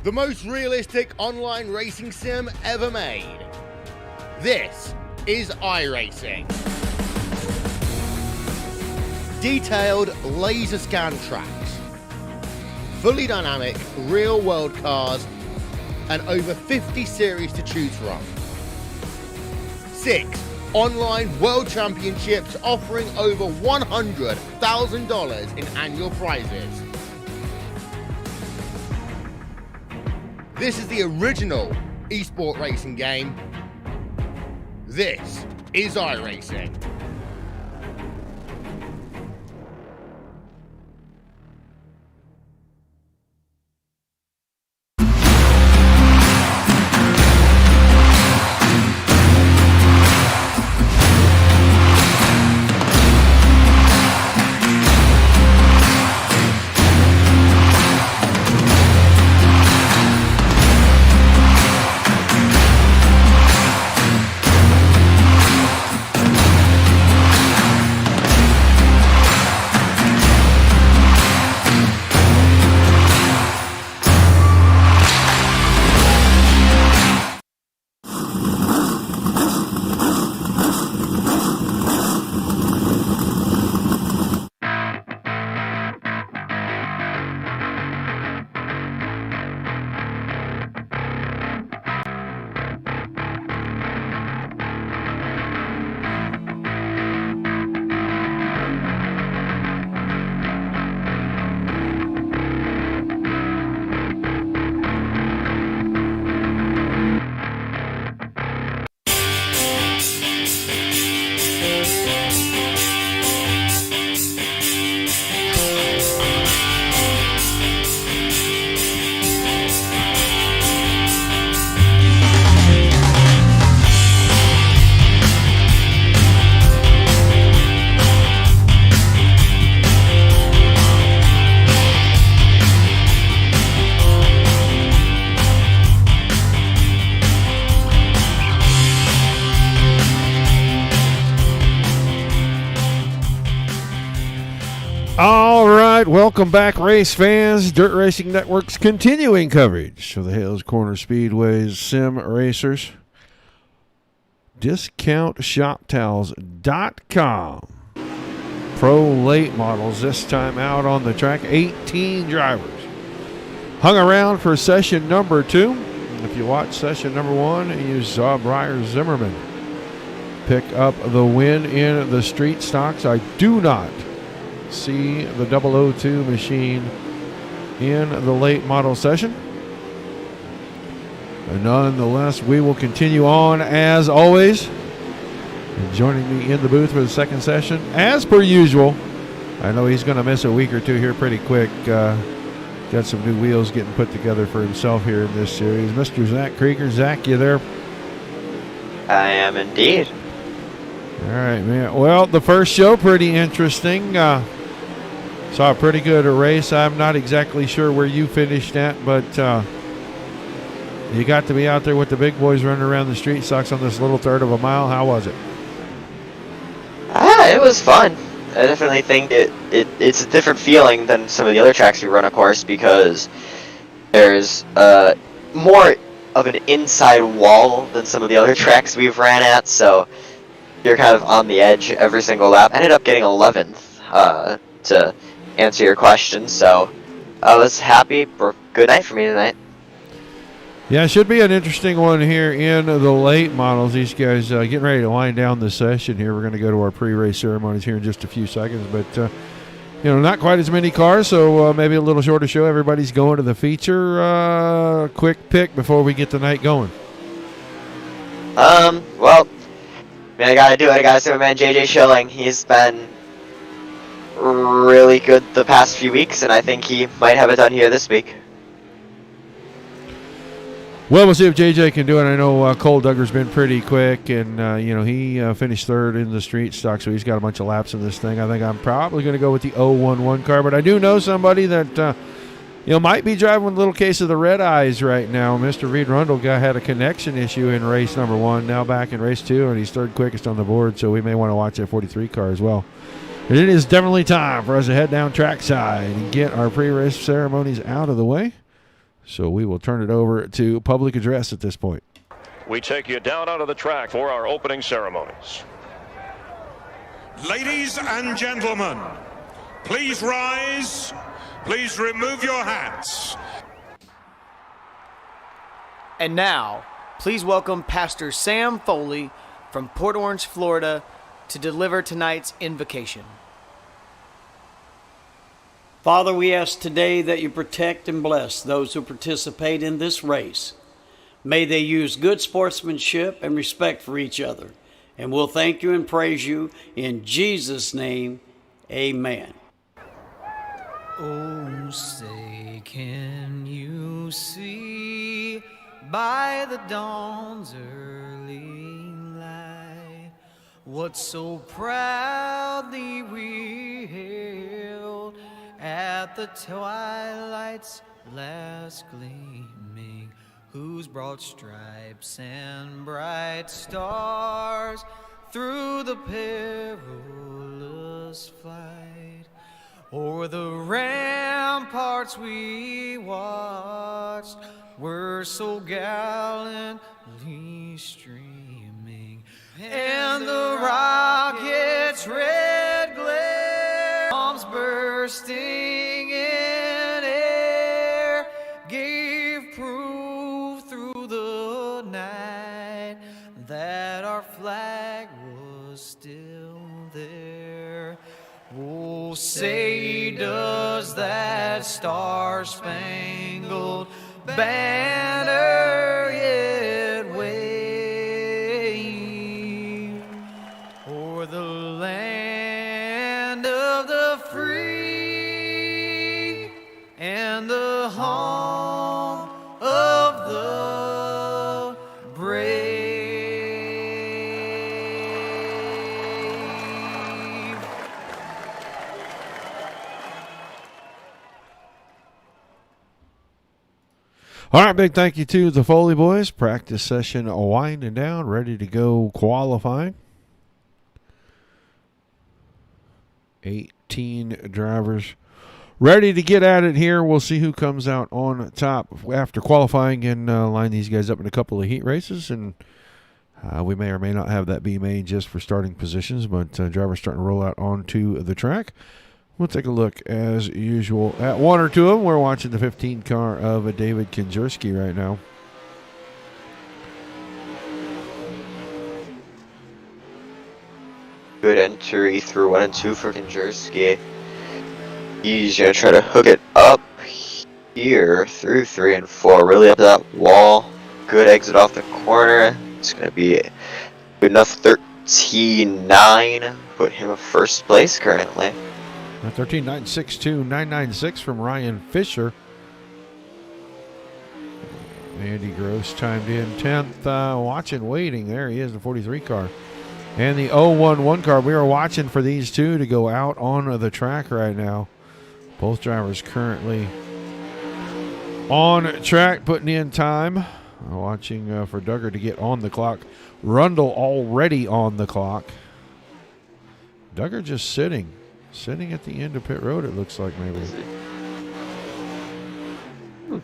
the most realistic online racing sim ever made. This is iRacing. Detailed laser scan tracks, fully dynamic real-world cars, and over 50 series to choose from. 6 online world championships offering over $100,000 in annual prizes. This is the original esport racing game. This is iRacing. Welcome back, race fans. Dirt Racing Network's continuing coverage of the Hales Corner Speedway's sim racers. DiscountShopTowels.com. Pro late models this time out on the track. 18 drivers hung around for session number 2. If you watch session number 1, you saw Briar Zimmerman pick up the win in the street stocks. I do not see the 002 machine in the late model session. But nonetheless, we will continue on as always. And joining me in the booth for the second session, as per usual, I know he's going to miss a week or two here pretty quick. Got some new wheels getting put together for himself here in this series. Mr. Zach Krieger. Zach, you there? I am indeed. All right, man. Well, the first show, pretty interesting. Saw a pretty good race. I'm not exactly sure where you finished at, but you got to be out there with the big boys running around the street stocks on this little third of a mile. How was it? It was fun. I definitely think it's a different feeling than some of the other tracks we run, of course, because there's more of an inside wall than some of the other tracks we've ran at, so you're kind of on the edge every single lap. I ended up getting 11th to answer your question, so I was happy. Good night for me tonight. Yeah, it should be an interesting one here in the late models. These guys getting ready to wind down the session here. We're going to go to our pre-race ceremonies here in just a few seconds, but not quite as many cars, so maybe a little shorter show. Everybody's going to the feature. Quick pick before we get the night going. Well, I gotta do it. I gotta say my man JJ Schilling. He's been really good the past few weeks, and I think he might have it done here this week. Well, we'll see if JJ can do it. I know Cole Duggar's been pretty quick, and he finished third in the street stock, so he's got a bunch of laps in this thing. I think I'm probably going to go with the 011 car, but I do know somebody that might be driving with a little case of the red eyes right now. Mr. Reed Rundle had a connection issue in race number 1, now back in race 2, and he's third quickest on the board, so we may want to watch that 43 car as well. It is definitely time for us to head down trackside and get our pre-race ceremonies out of the way. So we will turn it over to public address at this point. We take you down onto the track for our opening ceremonies. Ladies and gentlemen, please rise. Please remove your hats. And now, please welcome Pastor Sam Foley from Port Orange, Florida, to deliver tonight's invocation. Father, we ask today that you protect and bless those who participate in this race. May they use good sportsmanship and respect for each other. And we'll thank you and praise you in Jesus' name. Amen. Oh, say, can you see by the dawn's early light what so proudly we hailed at the twilight's last gleaming, whose broad stripes and bright stars through the perilous flight o'er the ramparts we watched were so gallantly streaming, and the rocket's red glare, bombs bursting in air, gave proof through the night that our flag was still there. Oh, say does that star-spangled banner yet wave o'er the land of the free and the home of the brave? All right, big thank you to the Foley boys. Practice session winding down, ready to go qualifying. 18 drivers ready to get at it here. We'll see who comes out on top after qualifying and line these guys up in a couple of heat races. And we may or may not have that be made just for starting positions, but drivers starting to roll out onto the track. We'll take a look, as usual, at one or two of them. We're watching the 15 car of David Kinjerski right now. Good entry through 1 and 2 for Kinjerski. He's going to try to hook it up here through 3 and 4. Really up to that wall. Good exit off the corner. It's going to be good enough. 13.9. Put him in first place currently. 13.962, 996 from Ryan Fisher. Andy Gross timed in 10th. Watching, waiting. There he is, the 43 car. And the 011 car. We are watching for these two to go out on the track right now. Both drivers currently on track, putting in time. Watching for Duggar to get on the clock. Rundle already on the clock. Duggar just sitting at the end of pit road, it looks like, maybe. An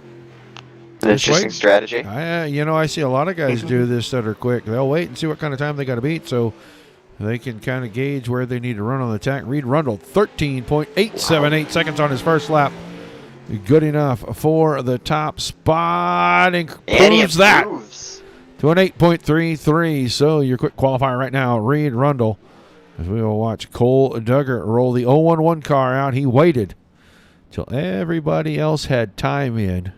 interesting strategy. I see a lot of guys do this that are quick. They'll wait and see what kind of time they got to beat so they can kind of gauge where they need to run on the track. Reed Rundle, 13.878 seconds on his first lap. Good enough for the top spot, and proves that to an 8.33. So your quick qualifier right now, Reed Rundle. As we will watch Cole Duggar roll the 011 car out. He waited till everybody else had time in.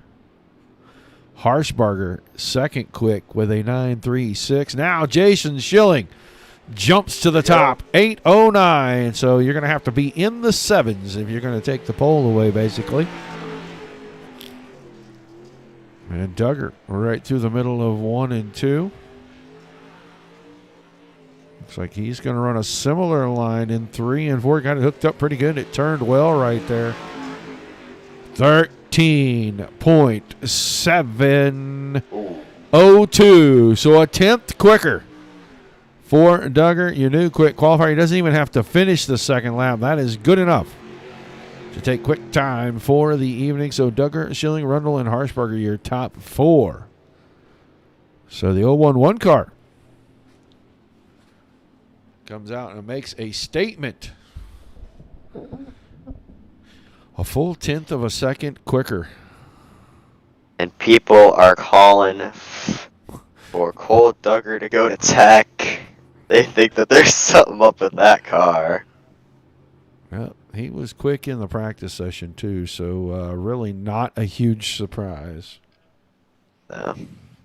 Harshbarger, second quick with a 9.36. Now Jason Schilling jumps to the top, 8.09. So you're going to have to be in the sevens if you're going to take the pole away, basically. And Duggar right through the middle of 1 and 2. Looks like he's going to run a similar line in 3 and 4. Got it hooked up pretty good. It turned well right there. 13.702. So a tenth quicker for Duggar. Your new quick qualifier. He doesn't even have to finish the second lap. That is good enough to take quick time for the evening. So Duggar, Schilling, Rundle, and Harshbarger, your top 4. So the 011 car comes out and makes a statement. A full 1/10 of a second quicker. And people are calling for Cole Duggar to go to Tech. They think that there's something up with that car. Well, he was quick in the practice session too, so really not a huge surprise. No.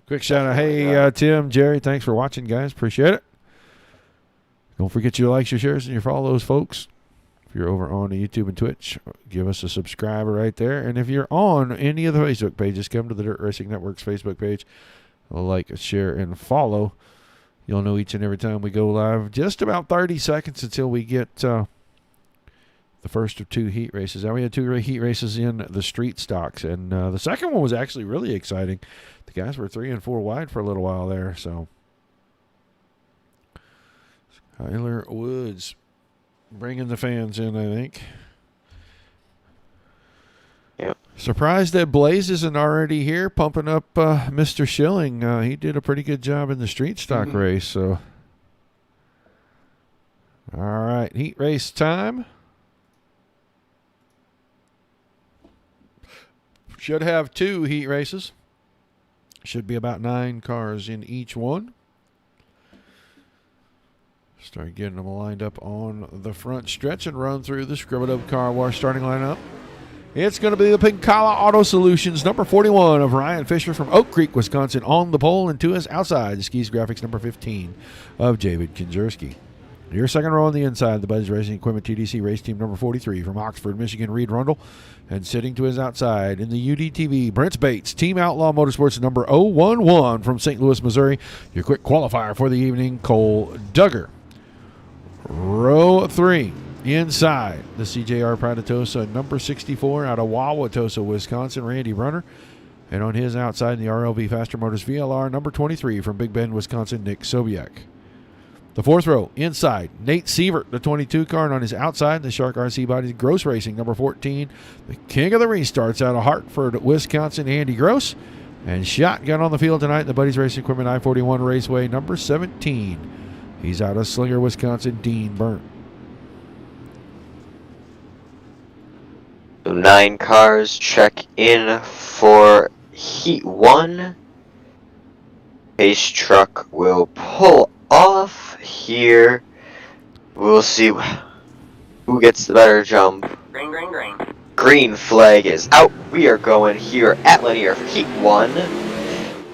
Quick shout out. Hey, Tim, Jerry, thanks for watching, guys. Appreciate it. Don't forget your likes, your shares, and your follows, folks. If you're over on the YouTube and Twitch, give us a subscriber right there. And if you're on any of the Facebook pages, come to the Dirt Racing Network's Facebook page. Like, share, and follow. You'll know each and every time we go live. Just about 30 seconds until we get the first of 2 heat races. Now we had 2 heat races in the street stocks, and the second one was actually really exciting. The guys were 3 and 4 wide for a little while there. So Tyler Woods bringing the fans in, I think. Yep. Surprised that Blaze isn't already here pumping up Mr. Schilling. He did a pretty good job in the street stock race. So, all right, heat race time. Should have 2 heat races. Should be about 9 cars in each one. Start getting them lined up on the front stretch and run through the Scribble Car Wash starting lineup. It's going to be the Pinkala Auto Solutions, number 41 of Ryan Fisher from Oak Creek, Wisconsin, on the pole, and to his outside, the Skis Graphics, number 15 of David Kinzerski. Your second row on the inside, the Buddies Racing Equipment TDC race team number 43 from Oxford, Michigan, Reed Rundle. And sitting to his outside in the UDTV, Brent Bates, Team Outlaw Motorsports number 011 from St. Louis, Missouri. Your quick qualifier for the evening, Cole Duggar. Row 3, inside the CJR Pride of Tosa, number 64 out of Wauwatosa, Wisconsin, Randy Brunner. And on his outside in the RLV Faster Motors VLR, number 23 from Big Bend, Wisconsin, Nick Sobiek. The 4th row, inside, Nate Sievert, the 22 car, and on his outside, the Shark RC Bodies Gross Racing, number 14, the king of the restarts out of Hartford, Wisconsin, Andy Gross. And shotgun on the field tonight, the Buddies Racing Equipment I-41 Raceway, number 17. He's out of Slinger, Wisconsin, Dean Burnt. 9 cars check in for Heat 1. Pace truck will pull off here. We'll see who gets the better jump. Green, green, green. Green flag is out. We are going here at Lanier for Heat 1.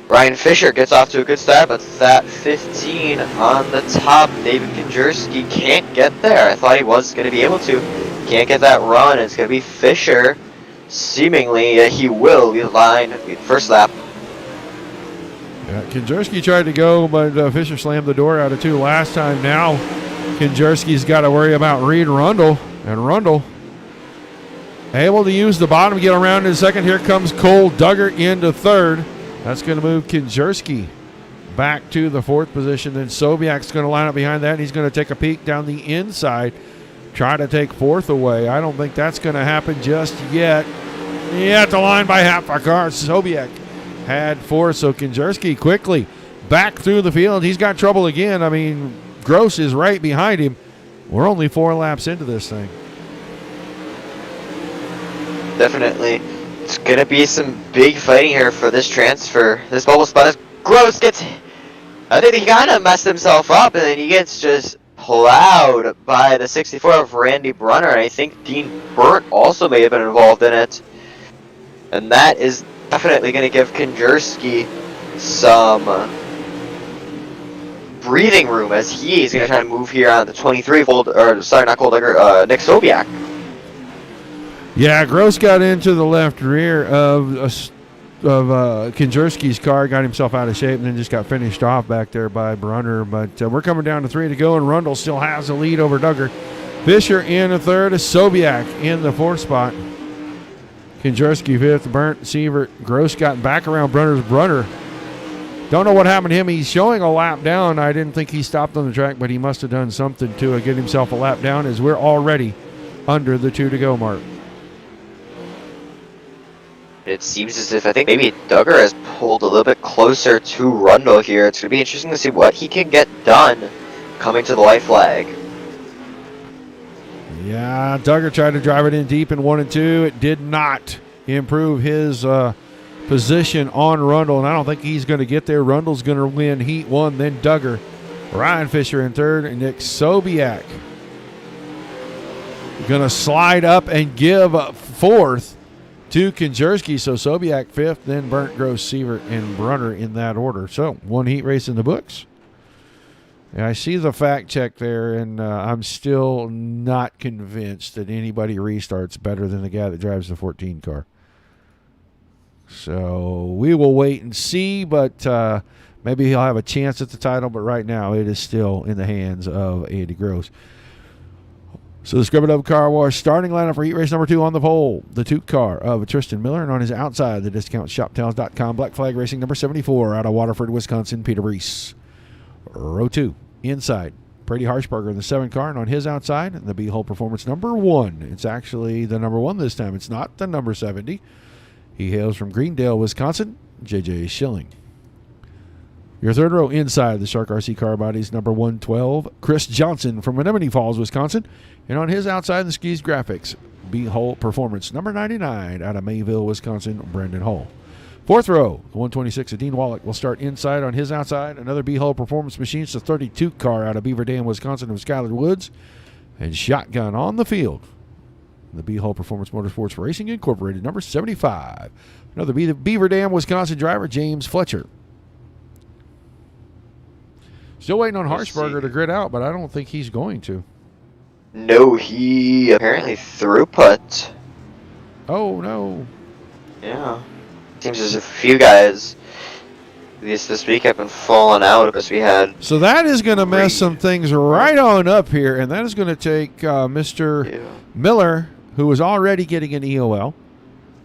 Ryan Fisher gets off to a good start, but that 15 on the top. David Kinzerski can't get there. I thought he was going to be able to. Can't get that run. It's going to be Fisher. Seemingly, he will be the line first lap. Yeah, Kinzerski tried to go, but Fisher slammed the door out of 2 last time. Now Kinzerski's got to worry about Reed Rundle. And Rundle able to use the bottom, get around in second. Here comes Cole Duggar into 3rd. That's going to move Kinzerski back to the 4th position. Then Sobiak's going to line up behind that, and he's going to take a peek down the inside, try to take 4th away. I don't think that's going to happen just yet. Yeah, at the line by half a car. Sobiak had 4th, so Kinzerski quickly back through the field. He's got trouble again. I mean, Gross is right behind him. We're only 4 laps into this thing. Definitely. It's going to be some big fighting here for this transfer. This bubble spot is Gross gets... I think he kind of messed himself up, and then he gets just plowed by the 64 of Randy Brunner. And I think Dean Burt also may have been involved in it. And that is definitely going to give Kinzerski some breathing room as he is going to try to move here on the 23 Nick Sobiak. Yeah, Gross got into the left rear of Kinzerski's car, got himself out of shape, and then just got finished off back there by Brunner. But we're coming down to 3 to go, and Rundle still has the lead over Duggar. Fisher in the 3rd, Sobiak in the 4th spot. Kinzerski 5th, Burnt, Sievert. Gross got back around Brunner. Don't know what happened to him. He's showing a lap down. I didn't think he stopped on the track, but he must have done something to get himself a lap down as we're already under the 2 to go mark. It seems as if I think maybe Duggar has pulled a little bit closer to Rundle here. It's going to be interesting to see what he can get done coming to the white flag. Yeah, Duggar tried to drive it in deep in 1 and 2. It did not improve his position on Rundle, and I don't think he's going to get there. Rundle's going to win Heat 1, then Duggar. Ryan Fisher in third, and Nick Sobiak going to slide up and give fourth to Konjerski. So Sobiak fifth, then Burnt, Gross, Sievert, and Brunner in that order. So 1 heat race in the books. And I see the fact check there, and I'm still not convinced that anybody restarts better than the guy that drives the 14 car. So we will wait and see, but maybe he'll have a chance at the title, but right now it is still in the hands of Andy Gross. So the Scrub It Up Car Wash starting lineup for heat race number 2 on the pole. The 2 car of Tristan Miller, and on his outside, the discountshoptowns.com Black Flag Racing number 74 out of Waterford, Wisconsin, Peter Brees. Row 2 inside, Brady Harshberger in the 7 car, and on his outside, the B-Hole Performance number 1. It's actually the number 1 this time. It's not the number 70. He hails from Greendale, Wisconsin, J.J. Schilling. Your 3rd row inside, the Shark RC car bodies number 112, Chris Johnson from Menominee Falls, Wisconsin. And on his outside, the Skis Graphics, B-Hole Performance number 99 out of Mayville, Wisconsin, Brandon Hull. 4th row, the 126 of Dean Wallach will start inside. On his outside, another B-Hole Performance Machines, the 32 car out of Beaver Dam, Wisconsin, of Skylar Woods. And shotgun on the field, the B-Hole Performance Motorsports Racing Incorporated, number 75. Another Beaver Dam, Wisconsin driver, James Fletcher. Still waiting on Harshberger to grid out, but I don't think he's going to. No, he apparently throughput. Oh, no. Yeah. Seems as if a few guys this week have been falling out as we had. So that is going to mess some things right on up here, and that is going to take Mr. Miller, who was already getting an EOL,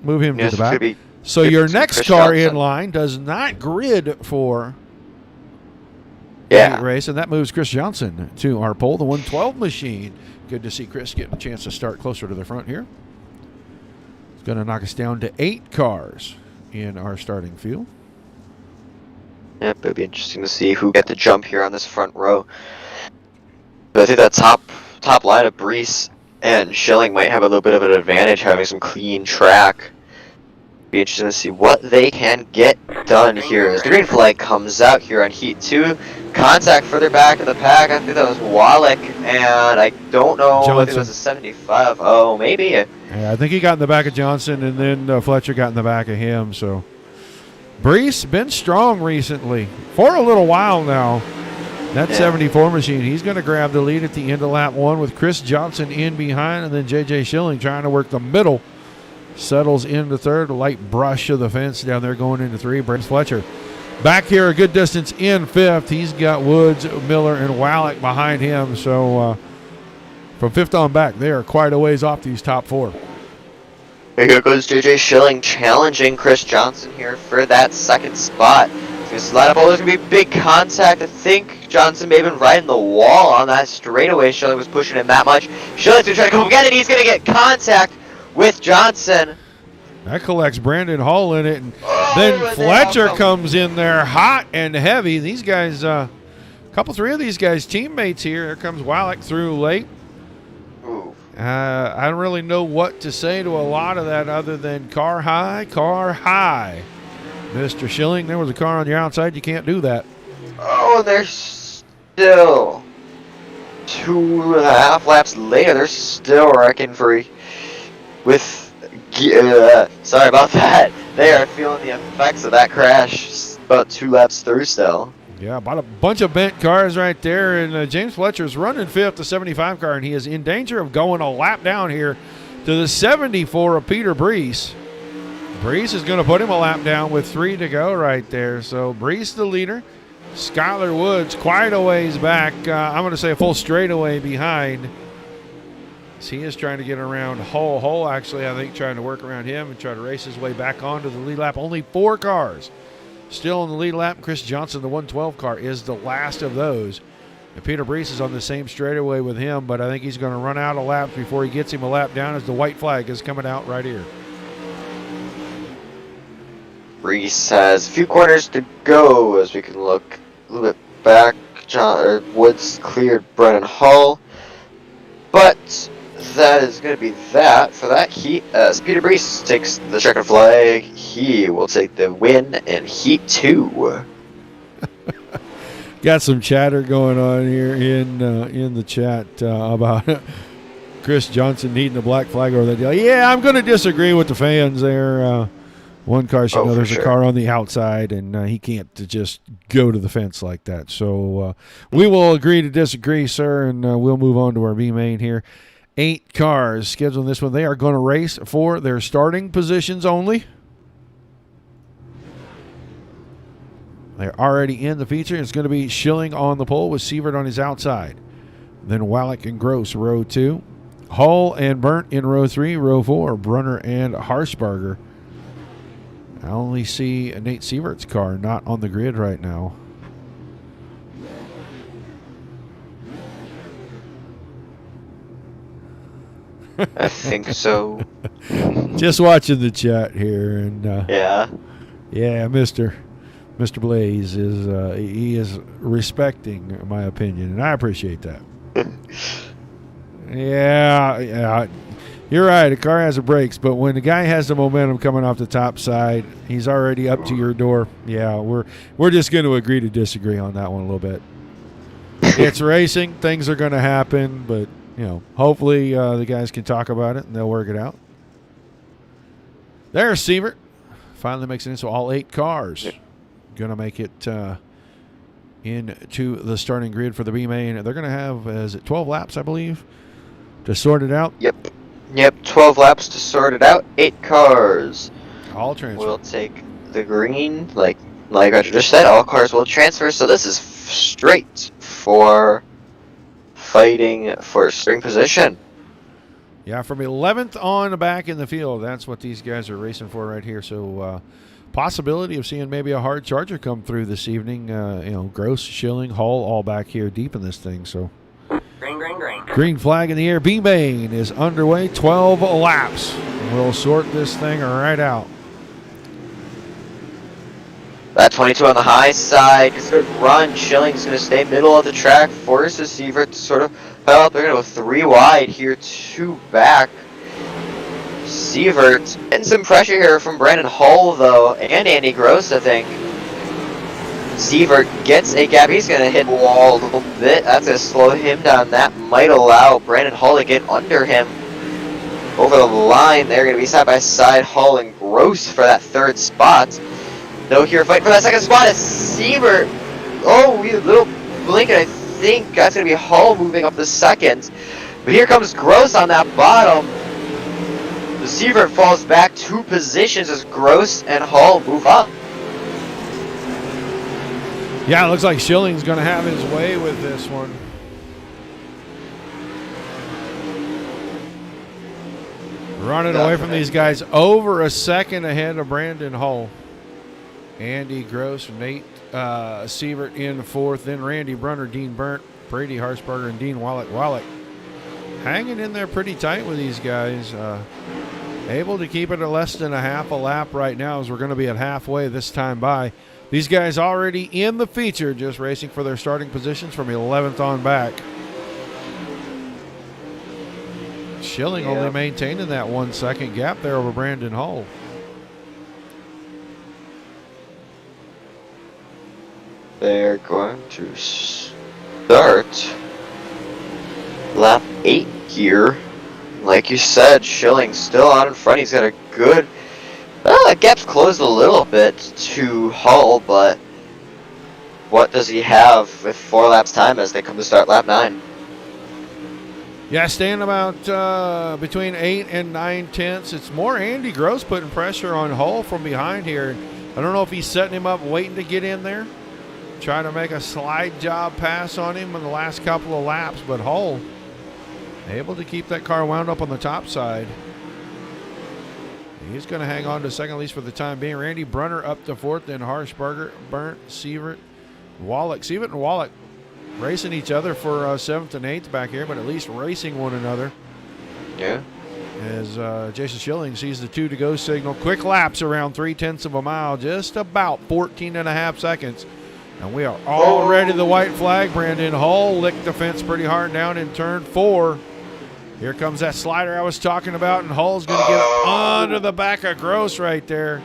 move him to the back. So your next car in line does not grid for race, and that moves Chris Johnson to our pole, the 112 machine. Good to see Chris getting a chance to start closer to the front here. It's going to knock us down to 8 cars in our starting field. Yep, it'll be interesting to see who get the jump here on this front row. But I think that top line of Brees and Schilling might have a little bit of an advantage having some clean track. Be interesting to see what they can get done here. As the green flag comes out here on Heat 2. Contact further back in the pack. I think that was Wallach, and I don't know if it was a 75. Oh, maybe. Yeah, I think he got in the back of Johnson, and then Fletcher got in the back of him. So Brees been strong recently for a little while now. That 74 machine, he's going to grab the lead at the end of lap 1 with Chris Johnson in behind, and then J.J. Schilling trying to work the middle. Settles into 3rd, a light brush of the fence down there going into 3. Brees Fletcher back here a good distance in 5th. He's got Woods, Miller, and Wallach behind him. So from 5th on back, they are quite a ways off these top 4. Here goes J.J. Schilling challenging Chris Johnson here for that 2nd spot. He's going to slide up. Oh, there's going to be big contact. I think Johnson may have been riding the wall on that straightaway. Schilling was pushing him that much. Schilling's going to try to come again, and he's going to get contact with Johnson. That collects Brandon Hull in it, and then Fletcher comes in there hot and heavy. These guys, 3 of these guys, teammates here. Here comes Wallach through late. I don't really know what to say to a lot of that other than car high, Mr. Schilling, there was a car on your outside. You can't do that. Oh, there's still 2.5 laps later. They're still wrecking free. Sorry about that. They are feeling the effects of that crash about 2 laps through still. Yeah, about a bunch of bent cars right there, and James Fletcher's running 5th, the 75 car, and he is in danger of going a lap down here to the 74 of Peter Brees. Brees is going to put him a lap down with 3 to go right there. So Brees the leader. Skylar Woods quite a ways back. I'm going to say a full straightaway behind. He is trying to get around Hull. Hull actually, I think, trying to work around him and try to race his way back onto the lead lap. Only 4 cars still in the lead lap. Chris Johnson, the 112 car, is the last of those. And Peter Brees is on the same straightaway with him, but I think he's going to run out of laps before he gets him a lap down as the white flag is coming out right here. Reese has a few corners to go as we can look a little bit back. Woods cleared Brennan Hull. But that is going to be that for that heat. Peter Brees takes the checkered flag. He will take the win in Heat 2. Got some chatter going on here in the chat about Chris Johnson needing a black flag over that deal. Yeah, I'm going to disagree with the fans there. One car should know there's a car on the outside, and he can't just go to the fence like that. So we will agree to disagree, sir, and we'll move on to our B main here. 8 cars scheduled in this one. They are going to race for their starting positions only. They're already in the feature. It's going to be Schilling on the pole with Sievert on his outside. Then Wallach and Gross, row 2. Hull and Burnt in row 3. Row 4, Brunner and Harshbarger. I only see Nate Sievert's car not on the grid right now. I think so. Just watching the chat here, and Yeah. Mr. Blaze is he is respecting my opinion, and I appreciate that. Yeah, you're right. A car has the brakes, but when the guy has the momentum coming off the top side, he's already up to your door. Yeah, we're just going to agree to disagree on that one a little bit. It's racing; things are going to happen, but hopefully the guys can talk about it and they'll work it out. There's Sievert. Finally makes it in, so all 8 cars going to make it into the starting grid for the B main. They're going to have 12 laps, I believe, to sort it out. Yep, 12 laps to sort it out. 8 cars. All transfer. We'll take the green, like Roger just said. All cars will transfer. So this is straight for fighting for string position. Yeah, from 11th on back in the field. That's what these guys are racing for right here. So possibility of seeing maybe a hard charger come through this evening. Gross, Schilling, Hull, all back here deep in this thing. So. Green flag in the air. B-Main is underway. 12 laps. We'll sort this thing right out. That 22 on the high side. Good run. Schilling's going to stay middle of the track. Forces Sievert to sort of pile up. They're going to go 3 wide here, 2 back. Sievert getting some pressure here from Brandon Hull, though, and Andy Gross, I think. Sievert gets a gap. He's going to hit the wall a little bit. That's going to slow him down. That might allow Brandon Hull to get under him over the line. They're going to be side by side, Hull and Gross for that 3rd spot. Though here fighting for that 2nd spot is Sievert. Oh, we a little blink, and I think that's going to be Hull moving up the 2nd. But here comes Gross on that bottom. The Sievert falls back 2 positions as Gross and Hull move up. Yeah, it looks like Schilling's going to have his way with this one. Running away from these guys over a second ahead of Brandon Hull. Andy Gross, Nate Sievert in 4th. Then Randy Brunner, Dean Burnt, Brady Harshbarger, and Dean Wallach. Wallach hanging in there pretty tight with these guys. Able to keep it at less than a half a lap right now as we're going to be at halfway this time by. These guys already in the feature, just racing for their starting positions from 11th on back. Schilling only maintaining that 1 second gap there over Brandon Hull. They're going to start lap 8 here. Like you said, Schilling still out in front. He's got a good... that gap's closed a little bit to Hull, but what does he have with 4 laps time as they come to start lap 9? Yeah, staying about between 8 and 9/10. It's more Andy Gross putting pressure on Hull from behind here. I don't know if he's setting him up waiting to get in there, trying to make a slide job pass on him in the last couple of laps, but Hull able to keep that car wound up on the top side. He's going to hang on to 2nd, at least for the time being. Randy Brunner up to 4th, then Harshbarger, Burnt, Sievert, Wallach. Sievert and Wallach racing each other for 7th and 8th back here, but at least racing one another. Yeah. as Jason Schilling sees the 2 to go signal. Quick laps around 3/10 of a mile, just about 14 and a half seconds. And we are already the white flag. Brandon Hull licked the fence pretty hard down in turn 4. Here comes that slider I was talking about, and Hull's going to get under the back of Gross right there.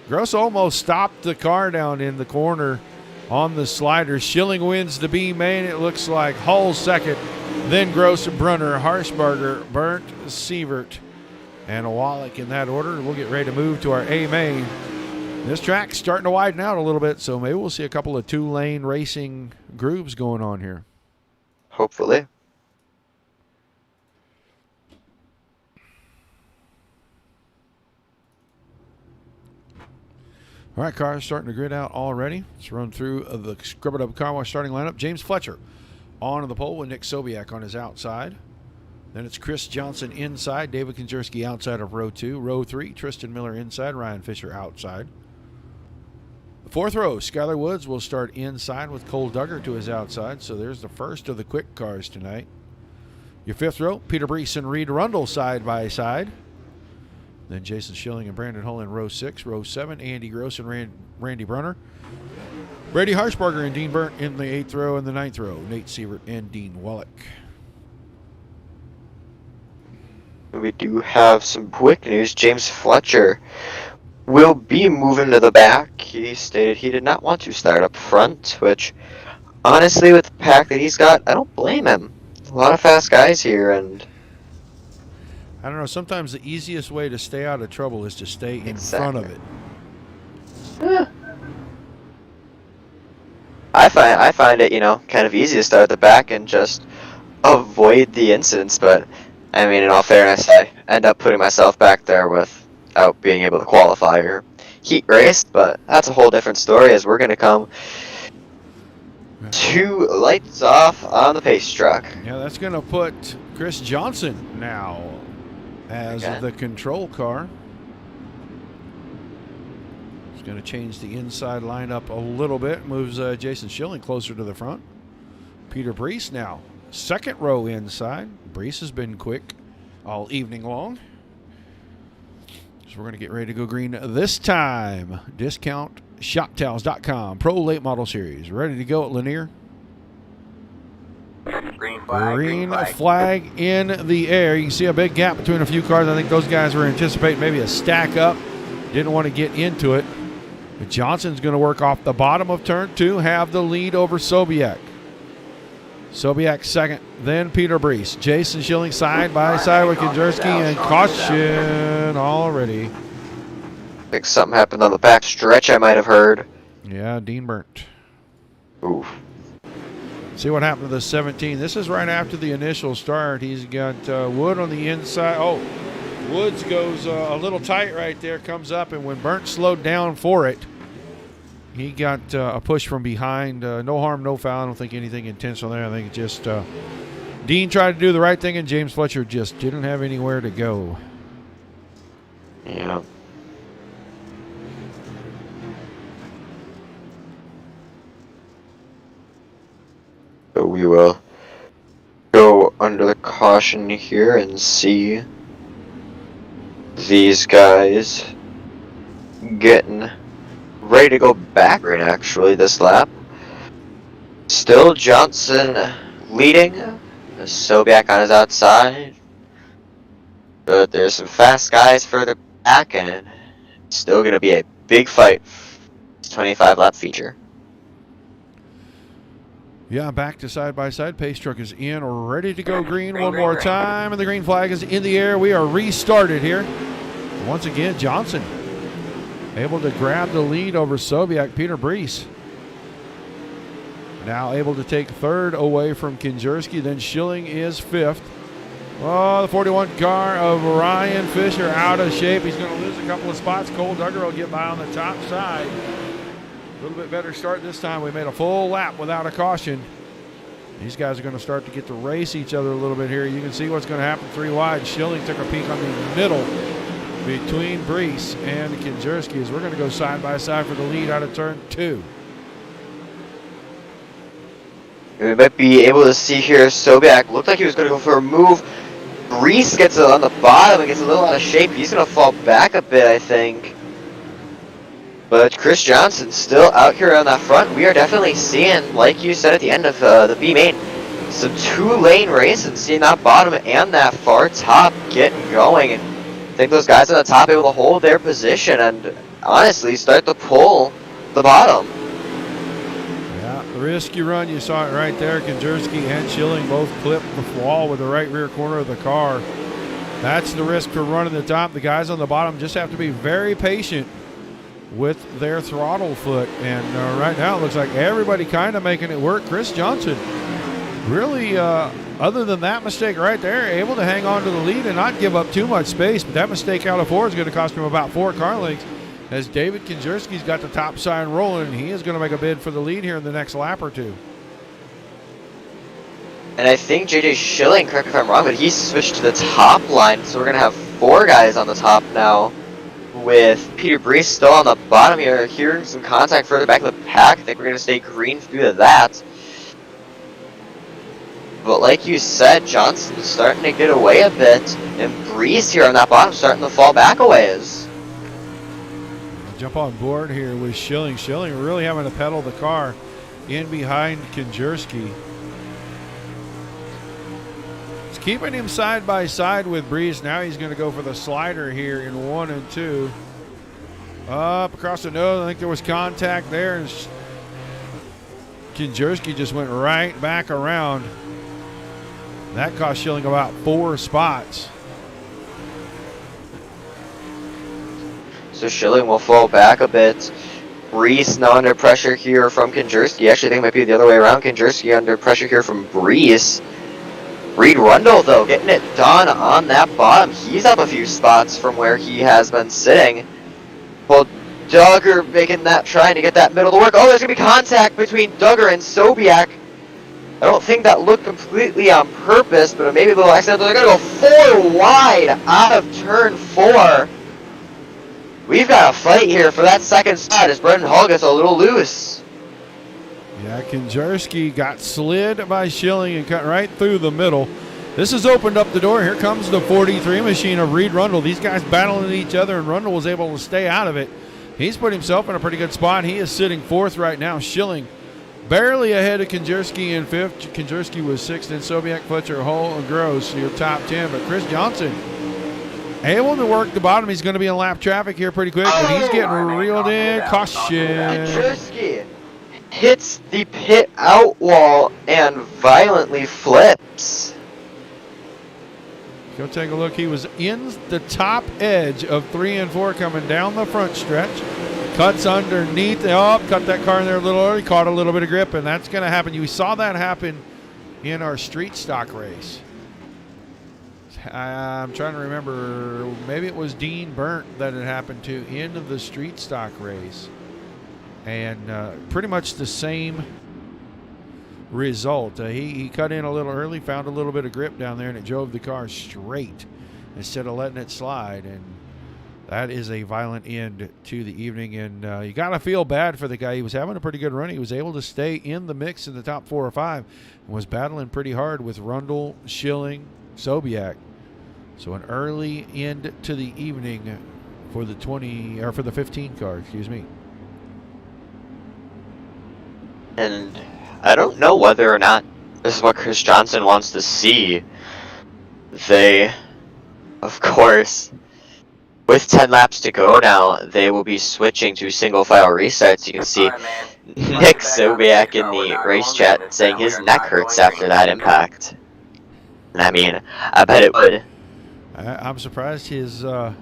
Gross almost stopped the car down in the corner on the slider. Schilling wins the B main. It looks like Hull's second. Then Gross, Brunner, Harshbarger, Burnt, Sievert, and Wallach in that order. We'll get ready to move to our A main. This track's starting to widen out a little bit, so maybe we'll see a couple of 2-lane racing grooves going on here. Hopefully. All right, cars starting to grid out already. Let's run through the Scrub It Up Car Wash starting lineup. James Fletcher on the pole with Nick Sobiak on his outside. Then it's Chris Johnson inside, David Konjerski outside of row 2. Row 3, Tristan Miller inside, Ryan Fisher outside. The 4th row, Skylar Woods will start inside with Cole Duggar to his outside. So there's the first of the quick cars tonight. Your 5th row, Peter Brees and Reed Rundle side by side. Then Jason Schilling and Brandon Hull in row 6. Row 7, Andy Gross and Randy Brunner. Brady Harshbarger and Dean Burnt in the 8th row. And the 9th row, Nate Sievert and Dean Wallach. We do have some quick news. James Fletcher will be moving to the back. He stated he did not want to start up front, which, honestly, with the pack that he's got, I don't blame him. A lot of fast guys here, and I don't know, sometimes the easiest way to stay out of trouble is to stay in front of it. I find it, kind of easy to start at the back and just avoid the incidents, but I mean, in all fairness, I end up putting myself back there without being able to qualify or heat race, but that's a whole different story as we're going to come to lights off on the pace truck. Yeah, that's going to put Chris Johnson now as the control car. He's going to change the inside lineup a little bit, moves Jason Schilling closer to the front. Peter Brees now, 2nd row inside. Brees has been quick all evening long. So we're going to get ready to go green this time. DiscountShopTowels.com. Pro Late Model Series. Ready to go at Lanier. Green flag. Flag in the air. You can see a big gap between a few cars. I think those guys were anticipating maybe a stack up. Didn't want to get into it. But Johnson's going to work off the bottom of turn 2, have the lead over Sobiak. Sobiak second, then Peter Brees. Jason Schilling side by side with Konjerski, and caution already. I think something happened on the back stretch I might have heard. Yeah, Dean Burnt. Oof. See what happened to the 17. This is right after the initial start. He's got Wood on the inside. Oh, Woods goes a little tight right there, comes up, and when Burnt slowed down for it, he got a push from behind. No harm, no foul. I don't think anything intentional there. I think it's just Dean tried to do the right thing, and James Fletcher just didn't have anywhere to go. Yeah. So we will go under the caution here and see these guys getting ready to go back right actually this lap. Still Johnson leading. Sobiak on his outside. But there's some fast guys further back and it's still going to be a big fight. It's 25 lap feature. Yeah, back to side-by-side. Pace truck is in, ready to go green one more time, and the green flag is in the air. We are restarted here. Once again, Johnson able to grab the lead over Sobiak. Peter Brees now able to take 3rd away from Konjerski. Then Schilling is 5th. Oh, the 41 car of Ryan Fisher out of shape. He's going to lose a couple of spots. Cole Duggar will get by on the top side. A little bit better start this time. We made a full lap without a caution. These guys are going to start to get to race each other a little bit here. You can see what's going to happen 3 wide. Schilling took a peek on the middle between Brees and Konjerski as we're going to go side by side for the lead out of turn 2. We might be able to see here Sobiak looked like he was going to go for a move. Reese gets it on the bottom and gets a little out of shape. He's going to fall back a bit, I think. But Chris Johnson still out here on that front. We are definitely seeing, like you said at the end of the B main, some 2-lane racing, seeing that bottom and that far top getting going. And I think those guys on the top able to hold their position and honestly start to pull the bottom. Yeah, the risky run, you saw it right there. Konjerski and Schilling both clipped the wall with the right rear corner of the car. That's the risk for running the top. The guys on the bottom just have to be very patient with their throttle foot. And right now it looks like everybody kind of making it work. Chris Johnson really, other than that mistake right there, able to hang on to the lead and not give up too much space. But that mistake out of 4 is going to cost him about 4 car lengths, as David Konjerski's got the top side rolling, and he is going to make a bid for the lead here in the next lap or two. And I think JJ Schilling, correct me if I'm wrong, but he switched to the top line, so we're going to have 4 guys on the top now, with Peter Brees still on the bottom here, hearing some contact further back in the pack. I think we're going to stay green through that. But like you said, Johnson's starting to get away a bit, and Brees here on that bottom starting to fall back a ways. Jump on board here with Schilling. Schilling really having to pedal the car in behind Konjerski. It's keeping him side by side with Brees. Now he's going to go for the slider here in 1 and 2. Up across the nose. I think there was contact there, and Konjerski just went right back around. That cost Schilling about 4 spots. So Schilling will fall back a bit. Brees now under pressure here from Konjerski. Actually, I think it might be the other way around. Konjerski under pressure here from Brees. Reed Rundle, though, getting it done on that bottom. He's up a few spots from where he has been sitting. Well, Duggar making that, trying to get that middle to work. Oh, there's going to be contact between Duggar and Sobiak. I don't think that looked completely on purpose, but maybe a little accidental. They're going to go 4 wide out of turn 4. We've got a fight here for that second spot as Brendan Hall gets a little loose. Yeah, Konjerski got slid by Schilling and cut right through the middle. This has opened up the door. Here comes the 43 machine of Reed Rundle. These guys battling each other, and Rundle was able to stay out of it. He's put himself in a pretty good spot. He is sitting 4th right now. Schilling barely ahead of Konjerski in 5th. Konjerski was 6th, and Sobiak, Fletcher, Hull, and Gross, your top 10. But Chris Johnson able to work the bottom. He's going to be in lap traffic here pretty quick, but he's getting reeled in. Caution. Konjerski hits the pit out wall and violently flips. Go take a look. He was in the top edge of 3 and 4 coming down the front stretch. Cuts underneath. Oh, cut that car in there a little early. Caught a little bit of grip, and that's going to happen. You saw that happen in our street stock race. I'm trying to remember. Maybe it was Dean Burnt that it happened to in the street stock race. And pretty much the same result. He cut in a little early, found a little bit of grip down there, and it drove the car straight instead of letting it slide. And that is a violent end to the evening. And you got to feel bad for the guy. He was having a pretty good run. He was able to stay in the mix in the top 4 or 5 and was battling pretty hard with Rundle, Schilling, Sobiak. So an early end to the evening for the 15 car, excuse me. And I don't know whether or not this is what Chris Johnson wants to see. They, of course, with 10 laps to go now, they will be switching to single file restarts. You can see Nick Sobiak in the race chat saying his neck hurts after that impact. And I mean, I bet it would. I'm surprised that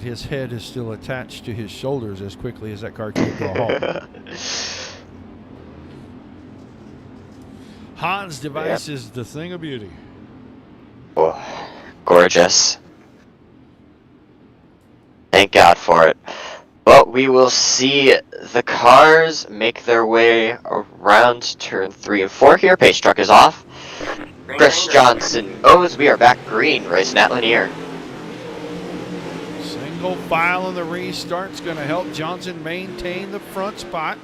his head is still attached to his shoulders as quickly as that car came to a halt. Hans' device is the thing of beauty. Oh, gorgeous. Thank God for it. But we will see the cars make their way around turn 3 and 4 here. Pace truck is off. Chris Johnson goes. We are back green, racing at Lanier. Single file in the restart's going to help Johnson maintain the front spot.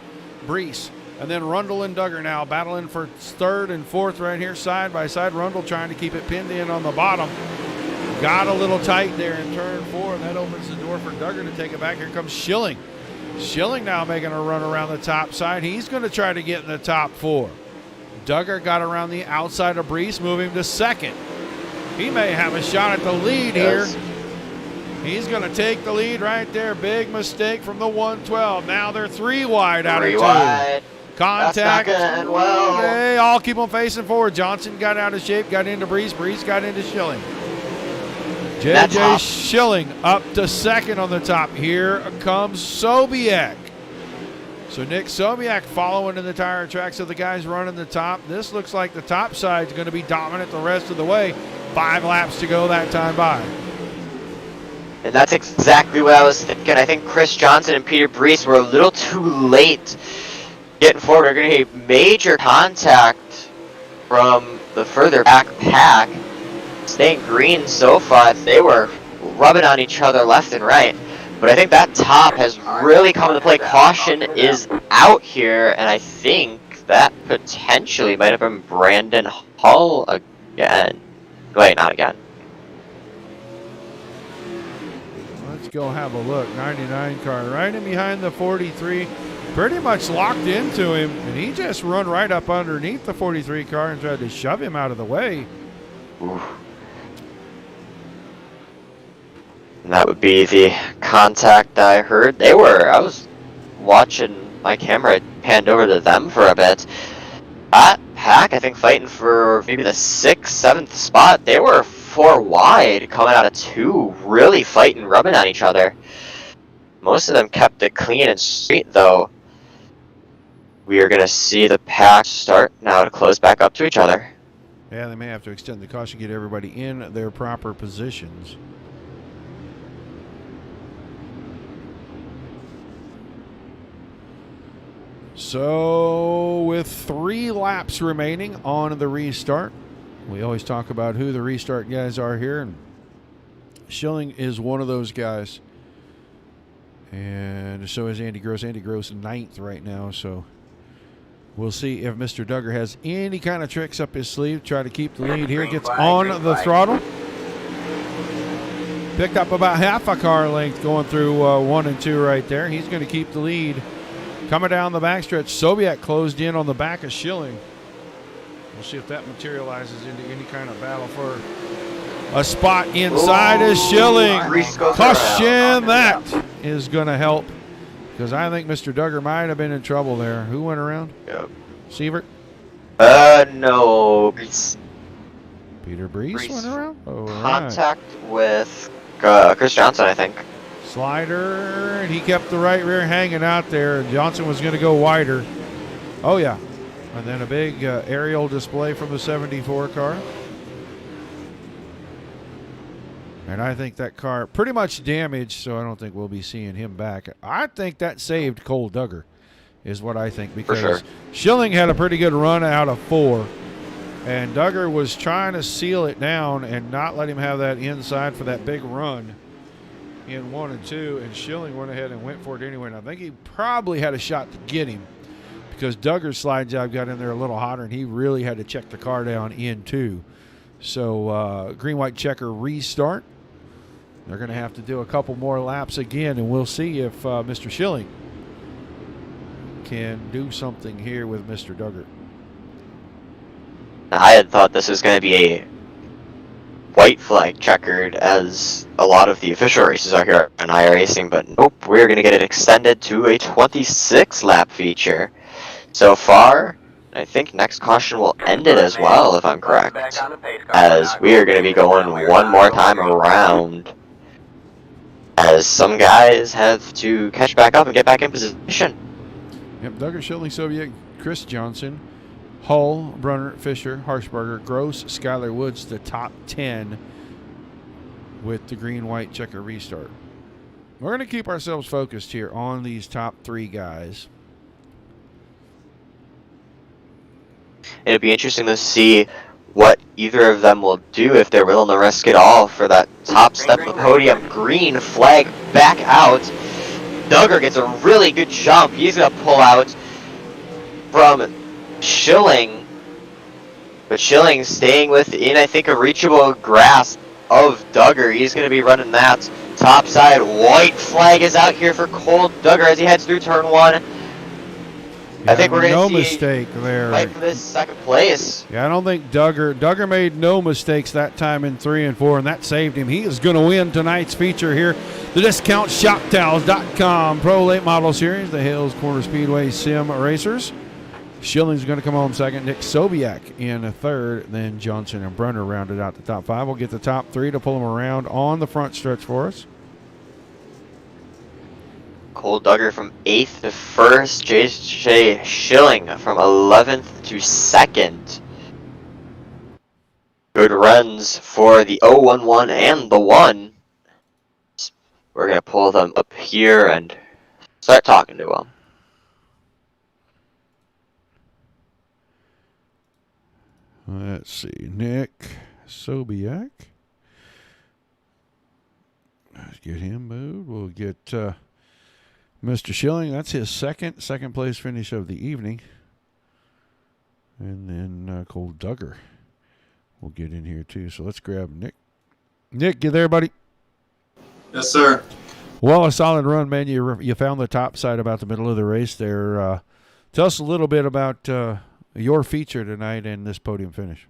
Brees And then Rundle and Duggar now battling for third and fourth right here, side by side. Rundle trying to keep it pinned in on the bottom. Got a little tight there in turn 4, and that opens the door for Duggar to take it back. Here comes Schilling. Schilling now making a run around the top side. He's going to try to get in the top 4. Duggar got around the outside of Brees, move him to second. He may have a shot at the lead here. He's going to take the lead right there. Big mistake from the 112. Now they're 3 wide out of 2. Wide. That's Contact. not good. Well. They all keep them facing forward. Johnson got out of shape, got into Brees. Brees got into Schilling. J.J. Schilling up to second on the top. Here comes Sobiek. So Nick Sobiek following in the tire tracks of the guys running the top. This looks like the top side's going to be dominant the rest of the way. 5 laps to go that time by. And that's exactly what I was thinking. I think Chris Johnson and Peter Brees were a little too late getting forward. They're going to get major contact from the further back pack. Staying green so far, they were rubbing on each other left and right. But I think that top has really come into play. Caution is out here, and I think that potentially might have been Brandon Hull again. Wait, not again. Let's go have a look. 99 car right in behind the 43. Pretty much locked into him, and he just run right up underneath the 43 car and tried to shove him out of the way. Oof. And that would be the contact I heard. I was watching my camera, it panned over to them for a bit. That pack, I think, fighting for maybe the 6th, 7th spot. They were 4 wide coming out of 2, really fighting, rubbing on each other. Most of them kept it clean and straight, though. We are going to see the pack start now to close back up to each other. Yeah, they may have to extend the caution, get everybody in their proper positions. So, with 3 laps remaining on the restart, we always talk about who the restart guys are here, and Schilling is one of those guys. And so is Andy Gross. Andy Gross 9th right now, so we'll see if Mr. Duggar has any kind of tricks up his sleeve. Try to keep the lead here. Gets on the throttle. Picked up about half a car length going through 1 and 2 right there. He's going to keep the lead. Coming down the backstretch, Sobiek closed in on the back of Schilling. We'll see if that materializes into any kind of battle for a spot inside of Schilling. Caution, that is going to help, because I think Mr. Duggar might have been in trouble there. Who went around? Yep. Sievert? No. Peter Brees went around? Oh, Contact with Chris Johnson, I think. Slider, and he kept the right rear hanging out there. Johnson was going to go wider. Oh, yeah. And then a big aerial display from the 74 car. And I think that car pretty much damaged, so I don't think we'll be seeing him back. I think that saved Cole Duggar, is what I think, because For sure. Schilling had a pretty good run out of 4. And Duggar was trying to seal it down and not let him have that inside for that big run in 1 and 2, and Schilling went ahead and went for it anyway. And I think he probably had a shot to get him, because Duggar's slide job got in there a little hotter, and he really had to check the car down in 2. So green-white checker restart. They're going to have to do a couple more laps again, and we'll see if Mr. Schilling can do something here with Mr. Duggar. I had thought this was going to be a white flag checkered, as a lot of the official races are here on iRacing, but nope, we're going to get it extended to a 26 lap feature. So far, I think next caution will end it as well, if I'm correct, as we are going to be going one more time around, as some guys have to catch back up and get back in position. Yep, Duggar, Schilling, Soviet, Chris Johnson, Hull, Brunner, Fisher, Harshberger, Gross, Skylar Woods, the top 10 with the green-white checker restart. We're going to keep ourselves focused here on these top 3 guys. It'll be interesting to see what either of them will do, if they're willing to risk it all for that top step of the podium. Green flag back out. Duggar gets a really good jump. He's going to pull out. from Schilling, but Schilling staying within, I think, a reachable grasp of Duggar. He's going to be running that top side. White flag is out here for Cole Duggar as he heads through turn 1. I think we're going to no see mistake there. fight for this second place. Yeah, I don't think Duggar made no mistakes that time in 3 and 4, and that saved him. He is going to win tonight's feature here. The DiscountShopTowels.com Pro Late Model Series, the Hales Corner Speedway Sim Racers. Schilling's going to come home second. Nick Sobiak in a third. Then Johnson and Brunner rounded out the top 5. We'll get the top 3 to pull them around on the front stretch for us. Cole Duggar from 8th to 1st. J.J. Schilling from 11th to 2nd. Good runs for the 011 and the 1. We're going to pull them up here and start talking to them. Let's see. Nick Sobiak. Let's get him moved. We'll get Mr. Schilling. That's his second place finish of the evening. And then Cole Duggar will get in here too. So let's grab Nick. Nick, you there, buddy? Yes, sir. Well, a solid run, man. You found the top side about the middle of the race there. Tell us a little bit about your feature tonight and this podium finish.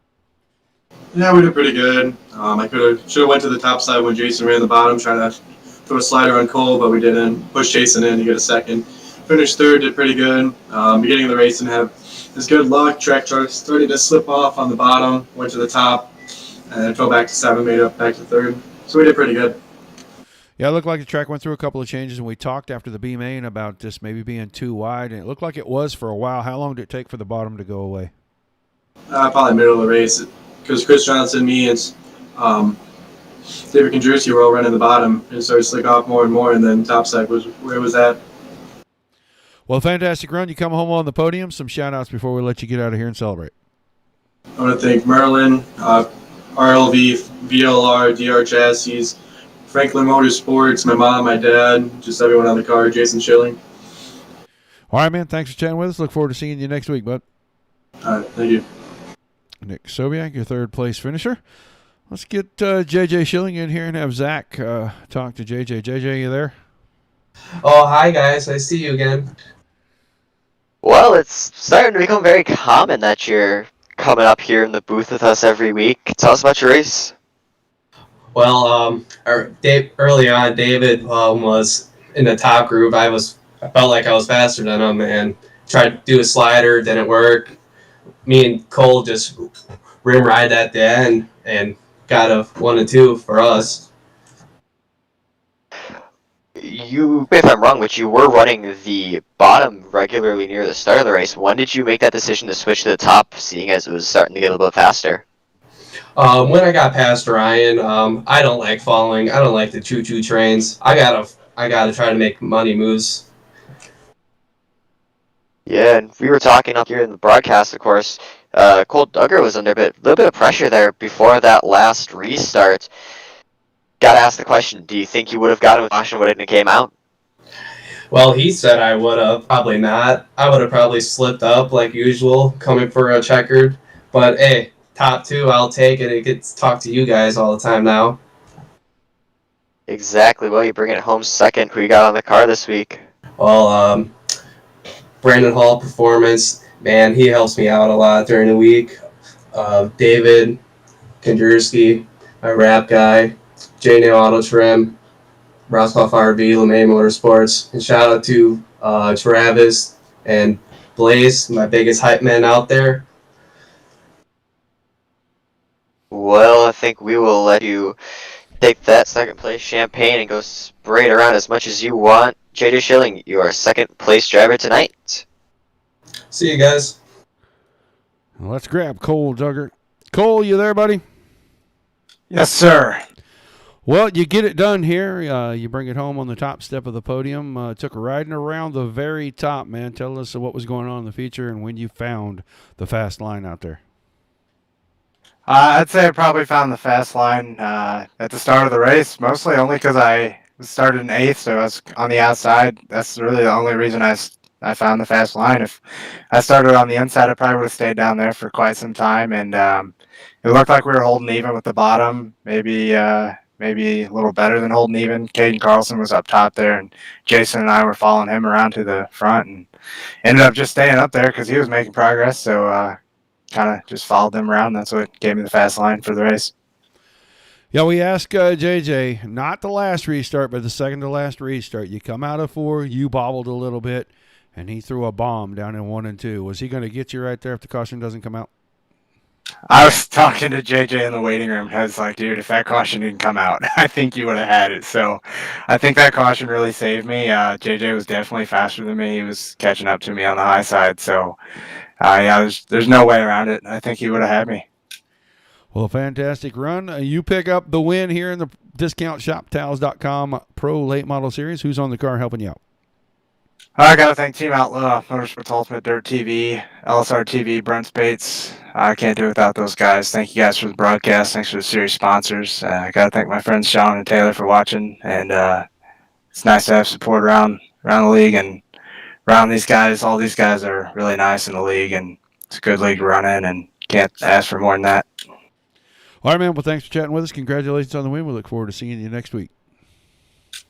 Yeah, we did pretty good. I should have went to the top side when Jason ran the bottom, trying to throw a slider on Cole, but we didn't. Push Jason in to get a second. Finished third, did pretty good. Beginning of the race and have this good luck. Track started to slip off on the bottom, went to the top, and then fell back to 7, made up back to third. So we did pretty good. Yeah, it looked like the track went through a couple of changes, and we talked after the B main about this maybe being too wide, and it looked like it was for a while. How long did it take for the bottom to go away? Probably middle of the race, because Chris Johnson, me, and David Kondrewski were all running the bottom, and it started to slick off more and more, and then topside was where it was at. Well, fantastic run. You come home on the podium. Some shout-outs before we let you get out of here and celebrate. I want to thank Merlin, RLV, VLR, DR Chassis, Franklin Motorsports, my mom, my dad, just everyone on the car, Jason Schilling. All right, man. Thanks for chatting with us. Look forward to seeing you next week, bud. All right, thank you. Nick Sobiak, your third place finisher. Let's get J.J. Schilling in here and have Zach talk to J.J. J.J., you there? Oh, hi, guys. I see you again. Well, it's starting to become very common that you're coming up here in the booth with us every week. Tell us about your race. Well, early on, David was in the top group. I felt like I was faster than him and tried to do a slider, didn't work. Me and Cole just rim ride at the end and got a 1 and 2 for us. If I'm wrong, but you were running the bottom regularly near the start of the race. When did you make that decision to switch to the top, seeing as it was starting to get a little bit faster? When I got past Ryan, I don't like following. I don't like the choo-choo trains. I gotta try to make money moves. Yeah, and we were talking up here in the broadcast, of course. Cole Duggar was under a little bit of pressure there before that last restart. Got to ask the question, do you think you would have got him if caution would have came out? Well, he said I would have. Probably not. I would have probably slipped up like usual, coming for a checkered. But, hey, top 2, I'll take it. It gets to talk to you guys all the time now. Exactly. Well, you're bringing it home second. Who you got on the car this week? Well, Brandon Hall Performance, man, he helps me out a lot during the week. David Kondrewski, my rap guy, J-Nail Auto Trim, Roscoff RV, LeMay Motorsports, and shout out to Travis and Blaze, my biggest hype man out there. Well, I think we will let you take that second place champagne and go spray it around as much as you want. JJ Schilling, your second place driver tonight. See you guys. Let's grab Cole Duggar. Cole, you there, buddy? Yes, sir. Well, you get it done here. You bring it home on the top step of the podium. Took a riding around the very top, man. Tell us what was going on in the feature and when you found the fast line out there. I'd say I probably found the fast line at the start of the race, mostly only because I started in 8th, so I was on the outside. That's really the only reason I I found the fast line. If I started on the inside, I probably would have stayed down there for quite some time. And it looked like we were holding even with the bottom, maybe a little better than holding even. Caden Carlson was up top there, and Jason and I were following him around to the front, and ended up just staying up there because he was making progress. So kind of just followed them around. That's what gave me the fast line for the race. Yeah, we asked JJ, not the last restart, but the second to last restart. You come out of 4, you bobbled a little bit, and he threw a bomb down in 1 and 2. Was he going to get you right there if the caution doesn't come out? I was talking to JJ in the waiting room. I was like, dude, if that caution didn't come out, I think you would have had it. So I think that caution really saved me. JJ was definitely faster than me. He was catching up to me on the high side. So, yeah, there's no way around it. I think he would have had me. Well, a fantastic run. You pick up the win here in the discountshoptowels.com Pro Late Model Series. Who's on the car helping you out? I got to thank Team Outlaw, Motorsports Ultimate Dirt TV, LSR TV, Brent Spates. I can't do it without those guys. Thank you guys for the broadcast. Thanks for the series sponsors. I got to thank my friends Sean and Taylor for watching. And it's nice to have support around the league and around these guys. All these guys are really nice in the league, and it's a good league to run in, and can't ask for more than that. All right, man. Well, thanks for chatting with us. Congratulations on the win. We look forward to seeing you next week.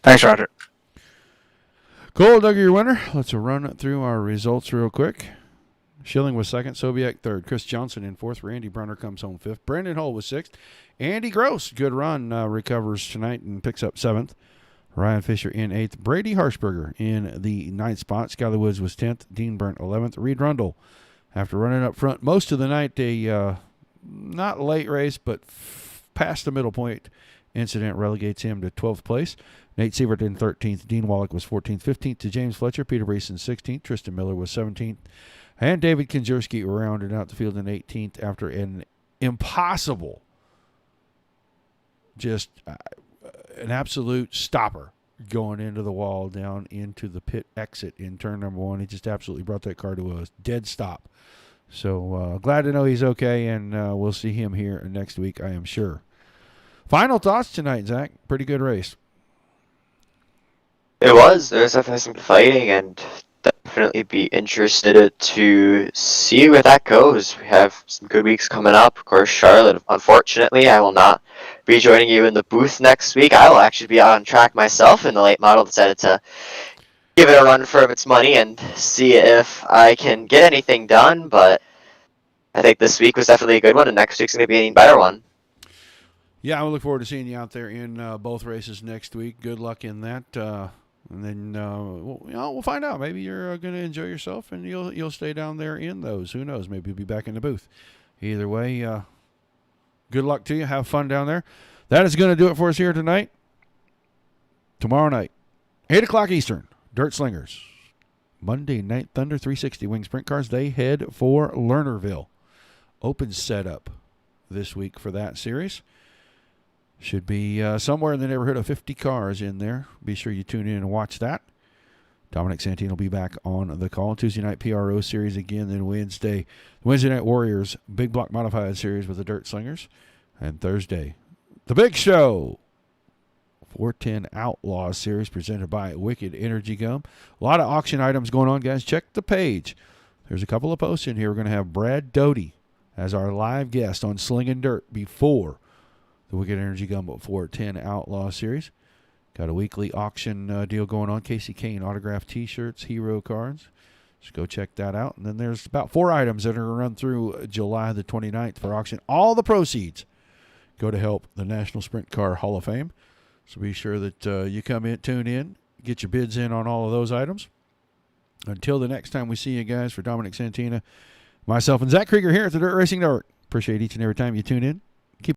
Thanks, Roger. Cool, Doug, your winner. Let's run through our results real quick. Schilling was second, Sobiek third, Chris Johnson in fourth, Randy Brunner comes home fifth, Brandon Hull was sixth, Andy Gross, good run, recovers tonight and picks up seventh, Ryan Fisher in eighth, Brady Harshberger in the ninth spot, Skyler Woods was 10th, Dean Burnt 11th, Reed Rundle, after running up front most of the night, a not late race, but past the middle point incident relegates him to 12th place. Nate Sievert in 13th. Dean Wallach was 14th. 15th to James Fletcher. Peter Breeson 16th. Tristan Miller was 17th. And David Kinjerski rounded out the field in 18th after an impossible, just an absolute stopper going into the wall down into the pit exit in turn number 1. He just absolutely brought that car to a dead stop. So glad to know he's okay, and we'll see him here next week, I am sure. Final thoughts tonight, Zach. Pretty good race. It was. There was definitely some fighting, and definitely be interested to see where that goes. We have some good weeks coming up. Of course, Charlotte, unfortunately, I will not be joining you in the booth next week. I will actually be out on track myself in the late model. Decided to give it a run for its money and see if I can get anything done, but I think this week was definitely a good one, and next week's going to be an even better one. Yeah, I look forward to seeing you out there in both races next week. Good luck in that. And then we'll find out. Maybe you're going to enjoy yourself, and you'll stay down there in those. Who knows? Maybe you'll be back in the booth. Either way, good luck to you. Have fun down there. That is going to do it for us here tonight. Tomorrow night, 8 o'clock Eastern, Dirt Slingers. Monday Night Thunder 360 Wing Sprint Cars. They head for Lernerville. Open setup this week for that series. Should be somewhere in the neighborhood of 50 cars in there. Be sure you tune in and watch that. Dominic Santino will be back on the call. Tuesday night PRO series again. Then Wednesday Night Warriors Big Block Modified series with the Dirt Slingers. And Thursday, the Big Show 410 Outlaw series presented by Wicked Energy Gum. A lot of auction items going on, guys. Check the page. There's a couple of posts in here. We're going to have Brad Doty as our live guest on Slingin' Dirt before the Wicked Energy Gum 410 Outlaw Series. Got a weekly auction deal going on. Casey Kane autographed T-shirts, hero cards. Just go check that out. And then there's about 4 items that are going to run through July the 29th for auction. All the proceeds go to help the National Sprint Car Hall of Fame. So be sure that you come in, tune in, get your bids in on all of those items. Until the next time we see you guys, for Dominic Santina, myself, and Zach Krieger here at the Dirt Racing Network. Appreciate each and every time you tune in.